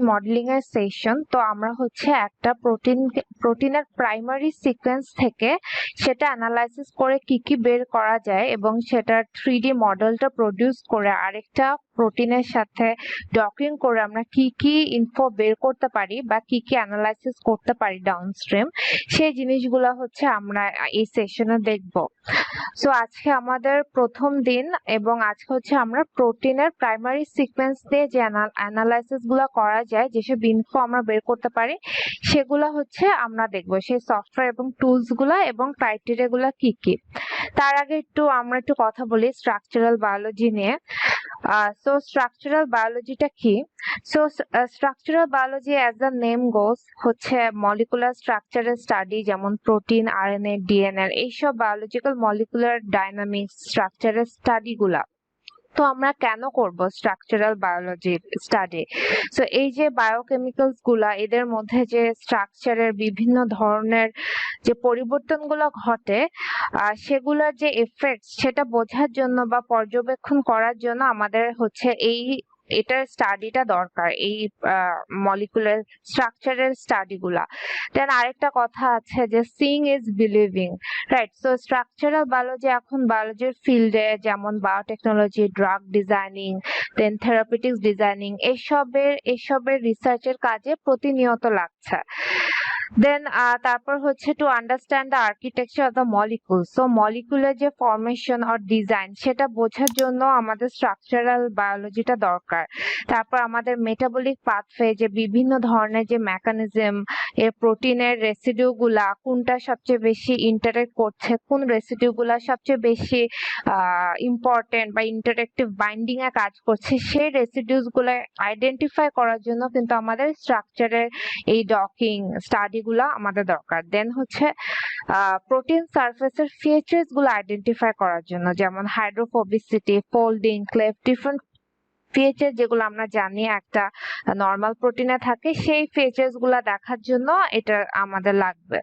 Modelling এর session. তো আমরা হচ্ছে একটা প্রোটিনের প্রাইমারি সিকোয়েন্স থেকে সেটা অ্যানালাইসিস করে কি কি বের করা যায় এবং সেটার 3D মডেলটা প্রডিউস করে আরেকটা প্রোটিনের সাথে ডকিং করে আমরা কি কি ইনফো বের করতে পারি বা কি কি অ্যানালাইসিস করতে পারি ডাউনস্ট্রিম, সেই জিনিসগুলো হচ্ছে আমরা এই সেশনে দেখব। সো আজকে আমাদের প্রথম দিন এবং আজকে হচ্ছে আমরা প্রোটিনের প্রাইমারি সিকোয়েন্স দিয়ে যে অ্যানালাইসিস গুলো করা যায়, যেসব ইনফো আমরা বের করতে পারি সেগুলো হচ্ছে আমরা দেখব, সেই সফটওয়্যার এবং টুলস গুলা এবং ক্রাইটেরিয়া গুলা কি কি। তার আগে আমরা একটু কথা বলি স্ট্রাকচারাল বায়োলজি নিয়ে। সো স্ট্রাকচারাল বায়োলজিটা কি? So structural biology as the name goes হচ্ছে মলিকুলার স্ট্রাকচারের স্টাডি, যেমন প্রোটিন, আরএনএ, ডিএনএ, এইসব বায়োলজিক্যাল মলিকুলার ডাইনামিক্স স্ট্রাকচারের স্টাডি গুলা। তো আমরা কেন করব স্ট্রাকচারাল বায়োলজি স্টাডি? সো এই যে বায়োকেমিক্যালস গুলা, এদের মধ্যে যে স্ট্রাকচারের বিভিন্ন ধরনের যে পরিবর্তনগুলো ঘটে, সেগুলোর যে এফেক্টস সেটা বোঝার জন্য বা পর্যবেক্ষণ করার জন্য আমাদের হচ্ছে এটার স্টাডিটা দরকার, এই মলিকুলার স্ট্রাকচারের স্টাডি গুলা। দেন আরেকটা কথা আছে যে seeing is believing, right? So structural biology এখন বায়োলজির ফিল্ডে যেমন biotechnology, drug designing, then therapeutics designing, এসবের রিসার্চের কাজে প্রতিনিয়ত লাগছে। দেন তারপর হচ্ছে to understand the architecture of the molecule. So মলিকুলের যে ফরমেশন অর ডিজাইন সেটা বোঝার জন্য আমাদের স্ট্রাকচারাল বায়োলজিটা দরকার। তারপর আমাদের মেটাবলিক পাথওয়ে, যে বিভিন্ন ধরনের যে মেকানিজম, এর প্রোটিনের রেসিডিউ গুলা কোনটা সবচেয়ে বেশি ইন্টারেক্ট করছে, কোন রেসিডিউ গুলা সবচেয়ে বেশি ইম্পর্টেন্ট বা ইন্টারেক্টিভ বাইন্ডিং এ কাজ করছে, সেই রেসিডিউস গুলা আইডেন্টিফাই করার জন্য কিন্তু আমাদের স্ট্রাকচারের এই ডকিং স্টাডি গুলা আমাদের দরকার। দেন হচ্ছে প্রোটিন সারফেসের ফিচার্স গুলো আইডেন্টিফাই করার জন্য, যেমন hydrophobicity, folding, cleft, different feature যেগুলো আমরা জানি একটা নরমাল প্রোটিনে থাকে, সেই ফিচার্স গুলা দেখার জন্য এটা আমাদের লাগবে।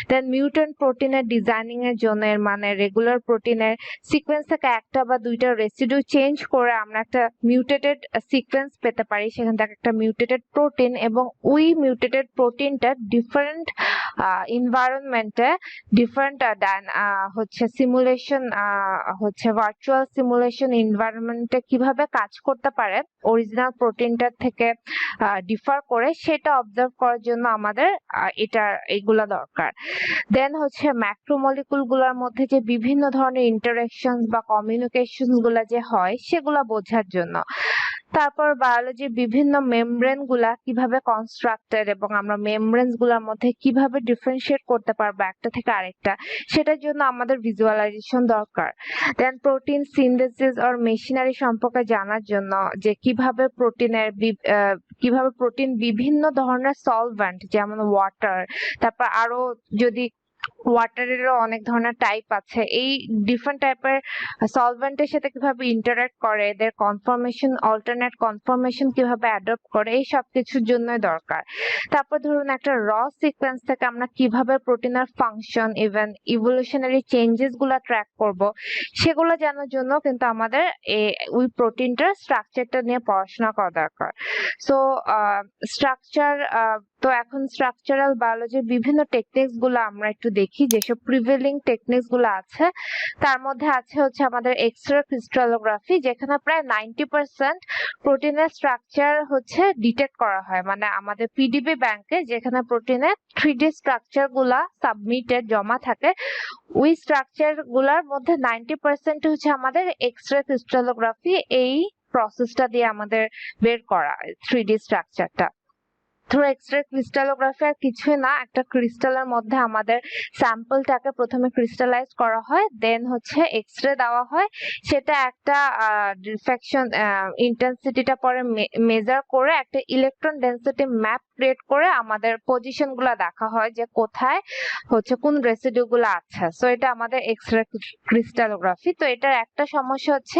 দেন মিউটেন্ট প্রোটিনের ডিজাইনিং এর জন্য, মানে রেগুলার প্রোটিনের সিকোয়েন্স থেকে একটা বা দুইটা রেসিডিউ চেঞ্জ করে আমরা একটা মিউটেটেড সিকোয়েন্স পেতে পারি, সেখান থেকে একটা মিউটেটেড প্রোটিন, এবং ওই মিউটেটেড প্রোটিনটা ডিফারেন্ট এনভায়রনমেন্টে, ডিফারেন্ট হচ্ছে সিমুলেশন, হচ্ছে ভার্চুয়াল সিমুলেশন এনভায়রনমেন্টে কিভাবে কাজ করতে পারে অরিজিনাল প্রোটিনটার থেকে ডিফার করে, সেটা অবজার্ভ করার জন্য আমাদের এগুলা দরকার। দেন হচ্ছে ম্যাক্রোমলিকুল গুলার মধ্যে যে বিভিন্ন ধরনের ইন্টারাকশন বা কমিউনিকেশন গুলা যে হয় সেগুলা বোঝার জন্য। তারপর বায়োলজির বিভিন্ন মেমব্রেন গুলা কিভাবে কনস্ট্রাক্টেড এবং আমরা মেমব্রেনস গুলার মধ্যে কিভাবে ডিফারেন্সিয়েট করতে পারবো একটা থেকে আরেকটা, সেটার জন্য আমাদের ভিজুয়ালাইজেশন দরকার। দেন প্রোটিন সিনথেসিস অর মেশিনারি সম্পর্কে জানার জন্য, যে কিভাবে প্রোটিন বিভিন্ন ধরনের সলভেন্ট যেমন ওয়াটার, তারপর আরো যদি ওয়াটারেরও অনেক ধরনের টাইপ আছে, এই ডিফারেন্ট টাইপের সলভেন্টের সাথে কিভাবে ইন্টারঅ্যাক্ট করে, এদের কনফরমেশন, অল্টারনেট কনফরমেশন কিভাবে অ্যাডপ্ট করে, এই সব কিছুর জন্যই দরকার। তারপর ধরুন একটা র সিকোয়েন্স থেকে আমরা কিভাবে প্রোটিনের ফাংশন, ইভেন ইভলিউশনারি চেঞ্জেস গুলা ট্র্যাক করব, সেগুলো জানার জন্য কিন্তু আমাদের ওই প্রোটিনটার স্ট্রাকচারটা নিয়ে পড়াশোনা করা দরকার। সো স্ট্রাকচার, তো এখন স্ট্রাকচারাল বায়োলজির বিভিন্ন টেকনিক্স গুলো আমরা একটু দেখি, যেসব প্রিভেলিং টেকনিক্স গুলো আছে তার মধ্যে আছে হচ্ছে আমাদের এক্স-রে ক্রিস্টালোগ্রাফি, যেখানে প্রায় 90% প্রোটিনের স্ট্রাকচার হচ্ছে ডিটেক্ট করা হয়, মানে আমাদের পিডিবি ব্যাংকে যেখানে প্রোটিনের 3D স্ট্রাকচার গুলা সাবমিটেড জমা থাকে, ওই স্ট্রাকচার গুলার মধ্যে 90% হচ্ছে আমাদের এক্স-রে ক্রিস্টালোগ্রাফি, এই প্রসেসটা দিয়ে আমাদের বের করা 3D স্ট্রাকচারটা। থ্রু এক্স-রে ক্রিস্টালোগ্রাফি আর কিছুই না, একটা ক্রিস্টালের মধ্যে আমাদের স্যাম্পলটাকে প্রথমে ক্রিস্টালাইজ করা হয়, দেন হচ্ছে এক্স-রে দেওয়া হয়, সেটা একটা ডিফ্র্যাকশন ইন্টেন্সিটিটা পরে মেজার করে একটা ইলেকট্রন ডেন্সিটি ম্যাপ ক্রিয়েট করে আমাদের পজিশন গুলা দেখা হয় যে কোথায় হচ্ছে কোন রেসিডিউ গুলো আছে। সো এটা আমাদের এক্স রে ক্রিস্টালোগ্রাফি। তো এটার একটা সমস্যা হচ্ছে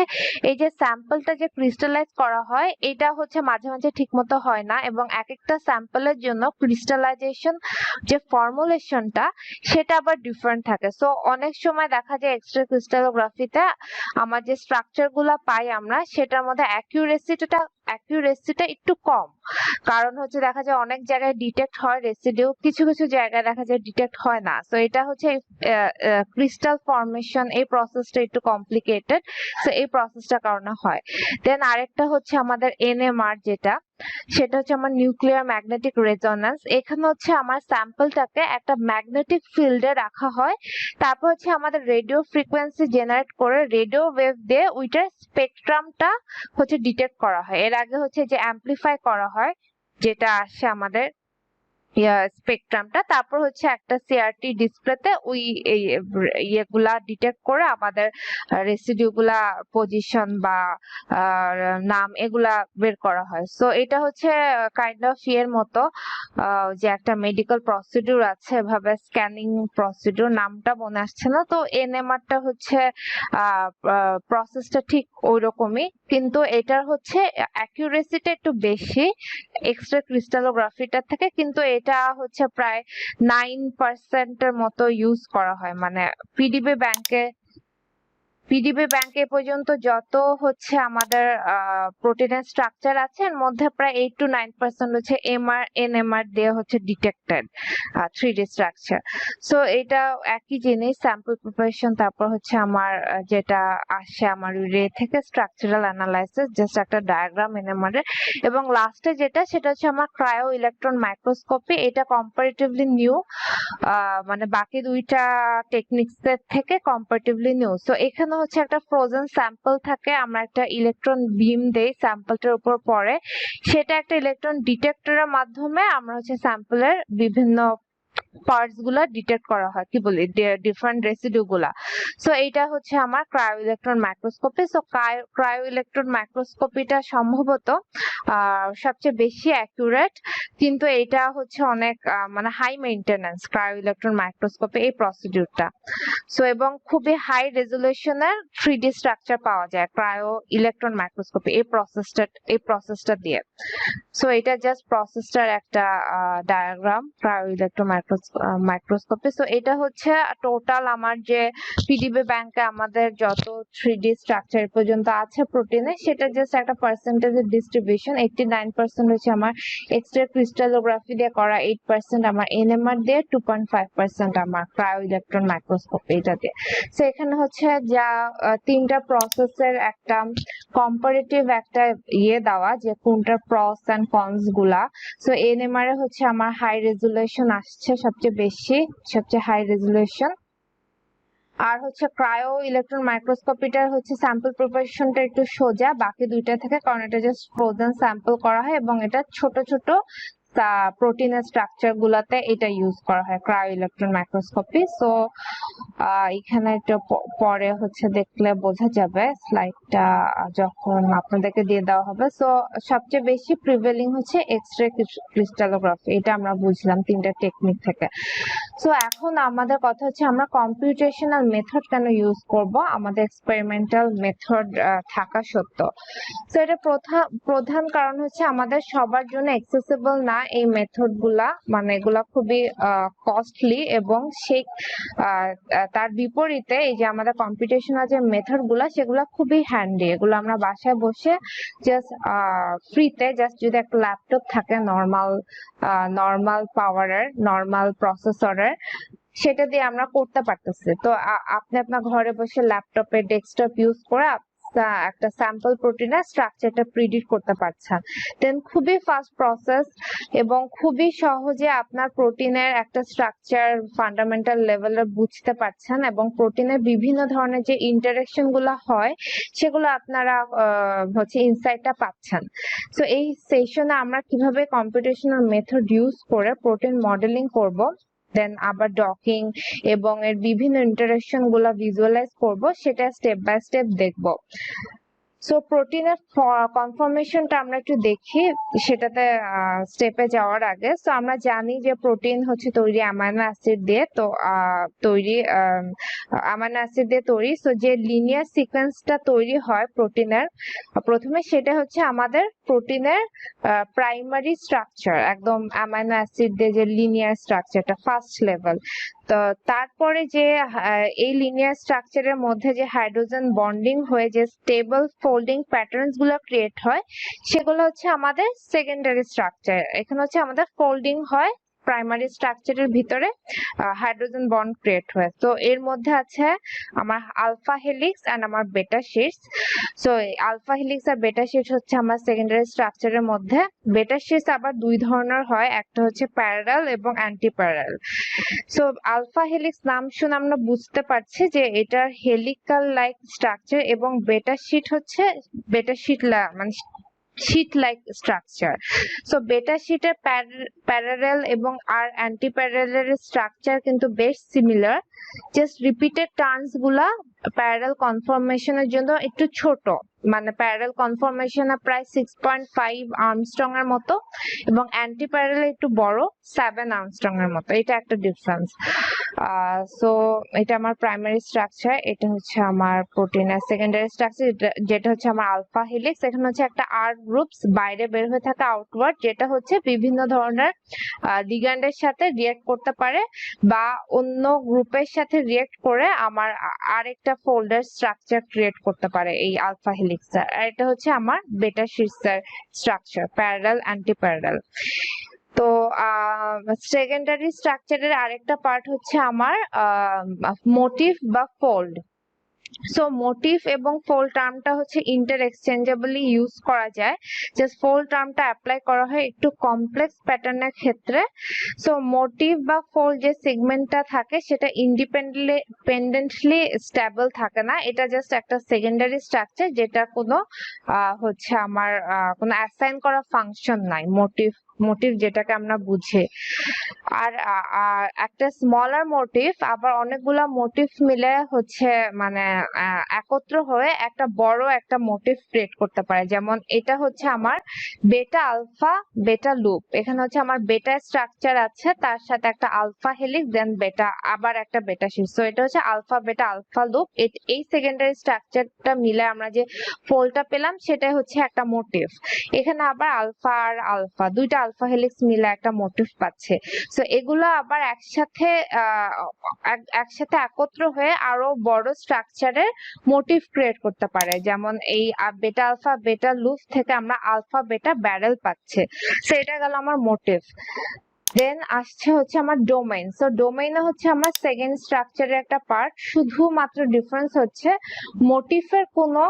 এই যে স্যাম্পলটা যে ক্রিস্টালাইজ করা হয় এটা হচ্ছে মাঝে মাঝে ঠিকমতো হয় না, এবং এক একটা স্যাম্পলের জন্য ক্রিস্টালাইজেশন যে ফর্মুলেশনটা সেটা আবার ডিফারেন্ট থাকে। সো অনেক সময় দেখা যায় এক্স রে ক্রিস্টালোগ্রাফিতে আমার যে স্ট্রাকচার গুলা পাই আমরা সেটার মধ্যে অ্যাকিউরেসিটা একটু কম, কারণ হচ্ছে দেখা যায় অনেক জায়গায় ডিটেক্ট হয় রেসিডিউ, কিছু কিছু জায়গায় দেখা যায় ডিটেক্ট হয় না। সো এটা হচ্ছে ক্রিস্টাল ফর্মেশন, এই প্রসেসটা একটু কমপ্লিকেটেড। সো এই প্রসেসটার কারণে হয়। দেন আরেকটা হচ্ছে আমাদের এনএমআর, সেটা হচ্ছে আমার নিউক্লিয়ার ম্যাগনেটিক রেজোন্যান্স। এখানে হচ্ছে আমার স্যাম্পলটাকে একটা ম্যাগনেটিক ফিল্ডে রাখা হয়, তারপর হচ্ছে আমাদের রেডিও ফ্রিকোয়েন্সি জেনারেট করে রেডিও ওয়েভ দিয়ে ওইটার স্পেকট্রামটা হচ্ছে ডিটেক্ট করা হয়। এর আগে হচ্ছে যে অ্যাম্পলিফাই করা হয় যেটা আসে আমাদের স্পেকট্রামটা, তারপর হচ্ছে একটা সিআরটি ডিসপ্লেতে ওই ইয়েগুলা ডিটেক্ট করে আমাদের রেসিডিউ গুলা পজিশন বা নাম এগুলা বের করা হয়। সো এটা হচ্ছে কাইন্ড অফ এর মতো যে একটা মেডিকেল প্রসিডিউর আছে, এভাবে স্ক্যানিং প্রসিডিউর, নামটা মনে আসছে না। তো এনএমআরটা হচ্ছে প্রসেসটা ঠিক ওই রকমই, কিন্তু এটার হচ্ছে অ্যাকিউরেসিটা একটু বেশি এক্স রে ক্রিস্টালোগ্রাফিটার থেকে, কিন্তু এটা হচ্ছে প্রায় 9% এর মতো ইউজ করা হয়। মানে পিডিবি ব্যাংকে পর্যন্ত যত হচ্ছে আমাদের প্রোটিনের স্ট্রাকচার আছে এর মধ্যে প্রায় 8 to 9% হচ্ছে এনএমআর দিয়ে হচ্ছে ডিটেক্টেড 3D স্ট্রাকচার। সো এটা একই জিনিস, স্যাম্পল প্রিপারেশন, তারপর হচ্ছে আমার যেটা আসে আমার রে থেকে স্ট্রাকচারাল অ্যানালাইসিস, জাস্ট একটা ডায়াগ্রাম এনএমআর এর, এবং লাস্টে সেটা হচ্ছে আমার ক্রায়ো ইলেকট্রন মাইক্রোস্কোপি। এটা কম্পারেটিভলি নিউ, মানে বাকি দুইটা টেকনিক্স এর থেকে কম্পারেটিভলি নিউ। সো এখানে হচ্ছে একটা ফ্রোজেন স্যাম্পল থাকে, আমরা একটা ইলেকট্রন বিম দেই স্যাম্পলটার উপর পড়ে, সেটা একটা ইলেকট্রন ডিটেক্টরের মাধ্যমে আমরা হচ্ছে স্যাম্পলের বিভিন্ন পার্টস গুলা ডিটেক্ট করা হয়, কি বলি ডিফারেন্ট রেসিডিউ গুলা। সো এইটা হচ্ছে আমার cryo electron microscopy. So cryo electron মাইক্রোস্কোপিটা সম্ভবত সবচেয়ে বেশি অ্যাকুরেট, কিন্তু এটা হচ্ছে অনেক মানে high maintenance cryo electron microscopy এই প্রসিডিউরটা। সো এবং খুবই হাই রেজলিউশনের 3D স্ট্রাকচার পাওয়া যায় ক্রায়ো ইলেকট্রন মাইক্রোস্কোপি এই প্রসেসটা দিয়ে। সো এটা জাস্ট প্রসেসটার একটা diagram cryo electron microscopy. So এটা হচ্ছে টোটাল আমার যে পিডিবি ব্যাংকে আমাদের যত 3D স্ট্রাকচার পর্যন্ত আছে প্রোটিনে, সেটা জাস্ট একটা পার্সেন্টেজের ডিস্ট্রিবিউশন। 89% হচ্ছে আমার এক্স রে ক্রিস্টালোগ্রাফি দিয়ে করা, 8% আমার এনএমআর দিয়ে, 2.5% আমার ক্রায়ো ইলেকট্রন মাইক্রোস্কোপি এটা দিয়ে। সো এখানে হচ্ছে যা তিনটা প্রসেসের একটা কম্পারেটিভ একটা দেওয়া যে কোনটার প্রস এন্ড কনস গুলা। সো এনএমআর এ হচ্ছে আমার হাই রেজুলেশন আসছে সবচেয়ে হাই রেজুলেশন, আর হচ্ছে ক্রায়ো ইলেকট্রন মাইক্রোস্কোপিটার হচ্ছে স্যাম্পল প্রিপারেশনটা একটু সোজা বাকি দুইটা থেকে, কারণ এটা জাস্ট ফ্রোজেন স্যাম্পল করা হয় এবং এটা ছোট ছোট প্রোটিনের স্ট্রাকচার গুলাতে এটা ইউজ করা হয় ক্রায়ো ইলেকট্রন মাইক্রোস্কোপি। সো এখানে একটু পরে হচ্ছে দেখলে বোঝা যাবে, স্লাইডটা যখন আপনাদেরকে দিয়ে দেওয়া হবে। সো সবচেয়ে বেশি প্রিভেলিং হচ্ছে এক্স রে ক্রিস্টালোগ্রাফি, এটা আমরা বুঝলাম তিনটা টেকনিক থেকে। সো এখন আমাদের কথা হচ্ছে আমরা কম্পিউটেশনাল মেথড কেন ইউজ করব আমাদের এক্সপেরিমেন্টাল মেথড থাকা সত্ত্বেও। সো এটা প্রধান কারণ হচ্ছে আমাদের সবার জন্য অ্যাক্সেসিবল না এই মেথড গুলা, মানে এগুলা খুবই কস্টলি, এবং সেই তার বিপরীতে এই যে আমাদের কম্পিউটেশনাল যে মেথড গুলা সেগুলা খুবই হ্যান্ডি। এগুলো আমরা বাসায় বসে জাস্ট ফ্রিতে, জাস্ট যদি একটা ল্যাপটপ থাকে নর্মাল পাওয়ারের, নর্মাল প্রসেসরের, সেটা দিয়ে আমরা করতে পারতেছি। তো আপনি আপনার ঘরে বসে ল্যাপটপে ডেস্কটপ ইউজ করে একটা স্যাম্পল প্রোটিনের স্ট্রাকচারটা প্রিডিক্ট করতে পারছেন। দেন খুবই ফাস্ট প্রসেস এবং খুবই সহজে আপনার প্রোটিনের একটা স্ট্রাকচার ফান্ডামেন্টাল লেভেলে বুঝতে পারছেন, এবং প্রোটিনের বিভিন্ন ধরনের যে ইন্টারেকশন গুলো হয় সেগুলো আপনারা হচ্ছে ইনসাইটটা পাচ্ছেন। সো এই সেশনে আমরা কিভাবে কম্পিউটেশনাল মেথড ইউজ করে প্রোটিন মডেলিং করব, দেন আবার ডকিং এবং এর বিভিন্ন ইন্টারেকশন গুলা ভিজুয়ালাইজ করব, সেটা স্টেপ বাই স্টেপ দেখব। সো প্রোটিনের কনফরমেশনটা আমরা একটু দেখি সেটাতে স্টেপে যাওয়ার আগে। সো আমরা জানি যে প্রোটিন হচ্ছে তৈরি অ্যামাইনো অ্যাসিড দিয়ে, তো অ্যামাইনো অ্যাসিড দিয়ে তৈরি। সো যে লিনিয়ার সিকোয়েন্সটা তৈরি হয় প্রোটিনের প্রথমে, সেটা হচ্ছে আমাদের প্রোটিনের প্রাইমারি স্ট্রাকচার, একদম অ্যামাইনো অ্যাসিড দিয়ে যে লিনিয়ার স্ট্রাকচারটা ফার্স্ট লেভেল। তো তারপরে যে এই লিনিয়ার স্ট্রাকচারের মধ্যে যে হাইড্রোজেন বন্ডিং হয়ে যে স্টেবল ফোল্ডিং প্যাটার্নস গুলো ক্রিয়েট হয়, সেগুলো হচ্ছে আমাদের সেকেন্ডারি স্ট্রাকচার। এখানে হচ্ছে আমাদের ফোল্ডিং হয় প্রাইমারি স্ট্রাকচারের ভিতরে, হাইড্রোজেন বন্ড ক্রিয়েট হয়। তো এর মধ্যে আছে আমার আলফা হেলিক্স এন্ড আমার বেটা শিটস। সো আলফা হেলিক্স আর বেটা শিটস হচ্ছে আমার সেকেন্ডারি স্ট্রাকচারের মধ্যে। বেটা শিটস আবার দুই ধরনের হয়, একটা হচ্ছে প্যারালাল এবং anti parallel. So alpha helix নাম শুনে আমরা বুঝতে পারছি যে এটার হেলিকাল লাইক স্ট্রাকচার, এবং বেটা শিট হচ্ছে বেটা শিট মানে শিট লাইক স্ট্রাকচার। সো বেটা শিটের প্যারালাল এবং আর অ্যান্টি প্যারালাল স্ট্রাকচার কিন্তু বেশ সিমিলার, জাস্ট রিপিটেড টার্নস গুলা প্যারালাল কনফরমেশনের জন্য একটু ছোট, মানে প্যারালাল কনফরমেশন প্রায় 6.5 আর্মস্ট্রং এর মতো, এবং অ্যান্টি প্যারালাল একটু বড় 7 আর্মস্ট্রং এর মতো। এটা একটা ডিফারেন্স। সো এটা আমার প্রাইমারি স্ট্রাকচার, এটা হচ্ছে আমার প্রোটিনের সেকেন্ডারি স্ট্রাকচার, যেটা হচ্ছে আমার আলফা হেলিক্স। এখানে হচ্ছে একটা আর গ্রুপস বাইরে বের হয়ে থাকে আউটওয়ার্ড, যেটা হচ্ছে বিভিন্ন ধরনের লিগ্যান্ডের সাথে রিয়েক্ট করতে পারে বা অন্য গ্রুপের সাথে রিয়েক্ট করে আমার আরেকটা ফোল্ডার স্ট্রাকচার ক্রিয়েট করতে পারে এই আলফা হেলিক্স। আর এটা হচ্ছে আমার বেটা শিটসের স্ট্রাকচার, প্যারালাল অ্যান্টি প্যারালাল। তো সেকেন্ডারি স্ট্রাকচারের আরেকটা পার্ট হচ্ছে আমার মোটিভ বা ফোল্ড। সো মোটিভ এবং ফোল্ড টার্মটা হচ্ছে ইন্টার এক্সচেঞ্জেবলি ইউজ করা যায়। জাস্ট ফোল্ড টার্মটা অ্যাপ্লাই করা হয় একটু কমপ্লেক্স প্যাটার্নের ক্ষেত্রে। সো মোটিভ বা ফোল্ড যে সেগমেন্টটা থাকে সেটা ইন্ডিপেন্ডেন্টলি স্টেবল থাকে না, এটা জাস্ট একটা সেকেন্ডারি স্ট্রাকচার যেটা কোনো হচ্ছে আমার কোনো অ্যাসাইন করা ফাংশন নাই, মোটিভ যেটাকে আমরা বুঝি। আর একটা স্মলার মোটিভ আবার অনেকগুলা মোটিভ মিলে হচ্ছে মানে একত্র হয়ে একটা বড় একটা মোটিভ ক্রিয়েট করতে পারে। যেমন এটা হচ্ছে আমার বেটা আলফা বেটা লুপ, এখানে হচ্ছে আমার বেটা স্ট্রাকচার আছে, তার সাথে একটা আলফা হেলিক্স, দেন বেটা, আবার একটা বেটা শিট। সো এটা হচ্ছে আলফা বেটা আলফা লুপ। এই সেকেন্ডারি স্ট্রাকচারটা মিলে আমরা যে ফোল্ডটা পেলাম সেটাই হচ্ছে একটা মোটিভ। এখানে আবার আলফা আর আলফা, দুইটা আলফা হেলিক্স মিলে একটা মোটিভ পাচ্ছে। সো এগুলো আবার একসাথে একত্র হয়ে আরো বড় স্ট্রাকচারের মোটিভ ক্রিয়েট করতে পারে। যেমন এই বেটা আলফা বেটা লুপ থেকে আমরা আলফা বেটা ব্যারেল পাচ্ছে। সো এটা গেল আমার মোটিভ। দেন আসছে হচ্ছে আমার ডোমেইন। সো ডোমেইনে হচ্ছে আমার সেকেন্ড স্ট্রাকচারের একটা পার্ট, শুধুমাত্র ডিফারেন্স হচ্ছে মোটিফের কোনো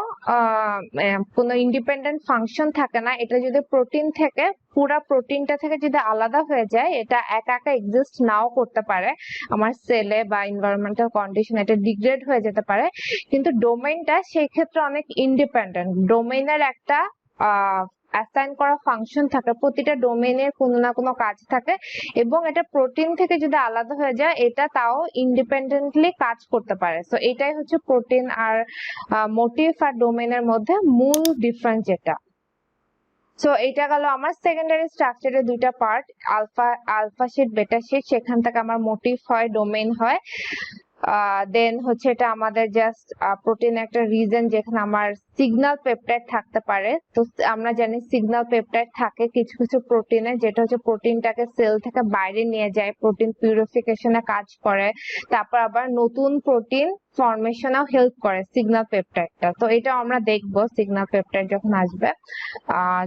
ইন্ডিপেন্ডেন্ট ফাংশন থাকে না। এটা যদি প্রোটিন থেকে, পুরা প্রোটিনটা থেকে যদি আলাদা হয়ে যায়, এটা একা একা এক্সিস্ট নাও করতে পারে আমার সেলে বা এনভায়রনমেন্টাল কন্ডিশন, এটা ডিগ্রেড হয়ে যেতে পারে। কিন্তু ডোমেইনটা সেই ক্ষেত্রে অনেক ইন্ডিপেন্ডেন্ট। ডোমেইনের একটা অ্যাসাইন করা ফাংশন থাকে, প্রতিটা ডোমেইনের কোনো না কোনো কাজ থাকে, এবং এটা প্রোটিন থেকে যদি আলাদা হয়ে যায় এটা তাও ইন্ডিপেন্ডেন্টলি কাজ করতে পারে। সো এটাই হচ্ছে প্রোটিন আর মোটিভ আর ডোমেইনের মধ্যে মূল ডিফারেন্স যেটা। সো এটা গেল আমার সেকেন্ডারি স্ট্রাকচারের দুইটা পার্ট, আলফা শিট বেটা শিট, সেখান থেকে আমার মোটিভ হয় ডোমেইন হয়। দেন হচ্ছে এটা আমাদের জাস্ট প্রোটিন একটা রিজন যেখানে আমার সিগন্যাল পেপটাইড থাকতে পারে। তো আমরা জানি সিগন্যাল পেপটাইড থাকে কিছু কিছু প্রোটিনে, যেটা হচ্ছে প্রোটিনটাকে সেল থেকে বাইরে নিয়ে যায়, প্রোটিন পিউরিফিকেশনে কাজ করে, তারপর আবার নতুন প্রোটিন ফরমেশনেও হেল্প করে সিগন্যাল পেপটাইডটা। তো এটা আমরা দেখবো সিগন্যাল পেপটাইড যখন আসবে,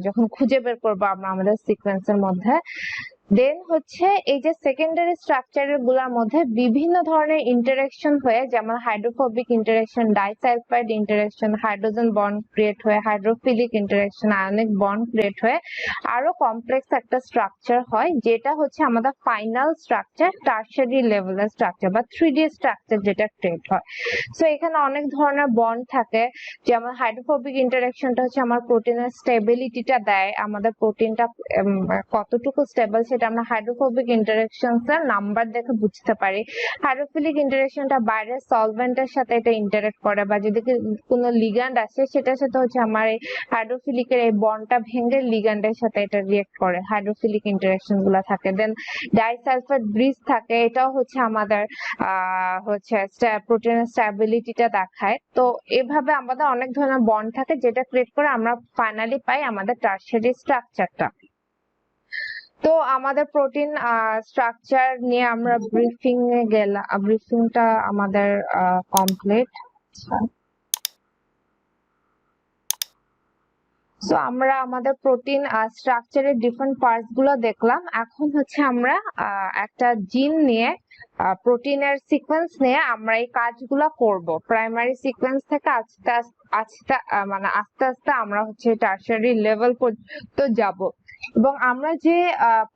যখন খুঁজে বের করবো আমরা আমাদের সিকোয়েন্সের মধ্যে। দেন হচ্ছে এই যে সেকেন্ডারি স্ট্রাকচারের গুলোর মধ্যে বিভিন্ন ধরনের ইন্টারেকশন হয়ে, যেমন hydrophobic interaction, disulphide interaction, hydrogen bond create হয়ে, hydrophilic interaction, ionic bond create হয়ে আরো কমপ্লেক্স একটা স্ট্রাকচার হয়, যেটা হচ্ছে আমাদের ফাইনাল স্ট্রাকচার, টারশারি লেভেলের স্ট্রাকচার বা 3D স্ট্রাকচার যেটা ক্রিয়েট হয়। সো এখানে অনেক ধরনের বন্ড থাকে, যেমন হাইড্রোফোবিক ইন্টারেকশনটা হচ্ছে আমার প্রোটিনের স্টেবিলিটিটা দেয়, আমাদের প্রোটিনটা কতটুকু স্টেবল সেটা সেটা আমরা হাইড্রোফোবিক ইন্টারেকশনস এর নাম্বার দেখে বুঝতে পারি। হাইড্রোফিলিক ইন্টারেকশনটা বাইরের সলভেন্টের সাথে এটা ইন্টারেক্ট করে, বা যদি কোনো লিগ্যান্ড আসে সেটার সাথে হচ্ছে আমার এই হাইড্রোফিলিকের এই বন্ডটা ভেঙে লিগ্যান্ডের সাথে এটা রিয়েক্ট করে, হাইড্রোফিলিক ইন্টারেকশন গুলা থাকে। দেন ডাইসালফাইড ব্রিজ থাকে, এটাও হচ্ছে আমাদের হচ্ছে প্রোটিনের স্ট্যাবিলিটিটা দেখায়। তো এভাবে আমাদের অনেক ধরনের বন্ড থাকে যেটা ক্রিয়েট করে আমরা ফাইনালি পাই আমাদের টারশিয়ারি স্ট্রাকচারটা। তো আমাদের প্রোটিন স্ট্রাকচার নিয়ে আমরা ব্রিফিং এ গেলাম, ব্রিফিংটা আমাদের কমপ্লিট। সো আমরা আমাদের প্রোটিন স্ট্রাকচারের ডিফারেন্ট পার্টস গুলো দেখলাম। এখন হচ্ছে আমরা একটা জিন নিয়ে প্রোটিনের সিকোয়েন্স নিয়ে আমরা এই কাজগুলো করব। প্রাইমারি সিকোয়েন্স থেকে আস্তে আস্তে আস্তে আস্তে আমরা হচ্ছে টারশিয়ারি লেভেল পর্যন্ত যাব। এবং আমরা যে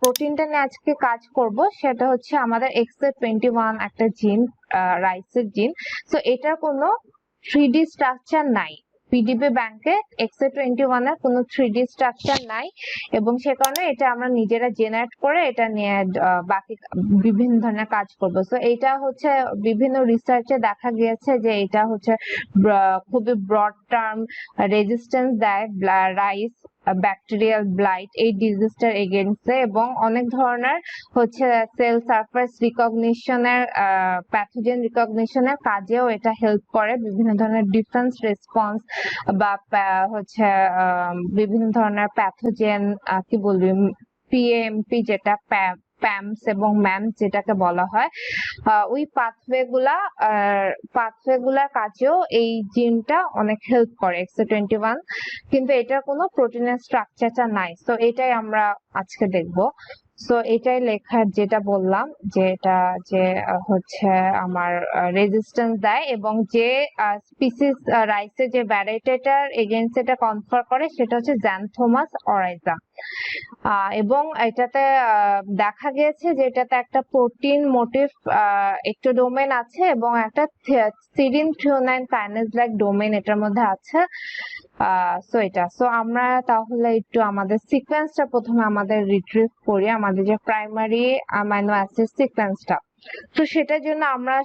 প্রোটিনটা নিয়ে আজকে কাজ করব সেটা হচ্ছে আমাদের XA21 একটা জিন, রাইসের জিন। সো এটার কোনো 3D স্ট্রাকচার নাই। পিডিবি ব্যাংকে XA21 এর কোনো 3D স্ট্রাকচার নাই, এবং সে কারণে এটা আমরা নিজেরা জেনারেট করে এটা নিয়ে বাকি বিভিন্ন ধরনের কাজ করব। সো এটা হচ্ছে বিভিন্ন রিসার্চে দেখা গিয়েছে যে এটা হচ্ছে খুবই ব্রড টার্ম রেজিস্ট্যান্স দেয় রাইস ব্যাকটেরিয়াল ব্লাইট এই ডিজিজটার এগেইনস্টে, এবং অনেক ধরনের হচ্ছে সেল সারফেস রিকগনিশনের প্যাথোজেন রিকগনিশনের কাজেও এটা হেল্প করে। বিভিন্ন ধরনের ডিফেন্স রেসপন্স বা হচ্ছে বিভিন্ন ধরনের প্যাথোজেন কি বলবি পিএমপি যেটা প্যামস এবং ম্যামস যেটাকে বলা হয়, ওই পাথওয়ে গুলার কাজেও এই জিনটা অনেক হেল্প করে XA21, কিন্তু এটার কোনো প্রোটিনের স্ট্রাকচারটা নাই। তো এটাই আমরা আজকে দেখব। সো এটাই লেখার যেটা বললাম যে এটা যে হচ্ছে আমার রেজিস্ট্যান্স দেয়, এবং যে স্পিসিস রাইসের যে ভ্যারাইটিটার এগেইনস্ট এটা কনফার করে সেটা হচ্ছে জ্যানথোমাস অরাইজা। এবং এটাতে দেখা গিয়েছে যে এটাতে একটা প্রোটিন মোটিভ একটোডোমেন আছে এবং একটা সিরিন থ্রিওনাইন কাইনেজ লাইক ডোমেন এটার মধ্যে আছে। সো আমরা তাহলে একটু আমাদের সিকোয়েন্সটা প্রথমে আমাদের রিট্রিভ করি, আমাদের যে প্রাইমারি অ্যামাইনো অ্যাসিড সিকোয়েন্সটা। তো সেটার জন্য আমরা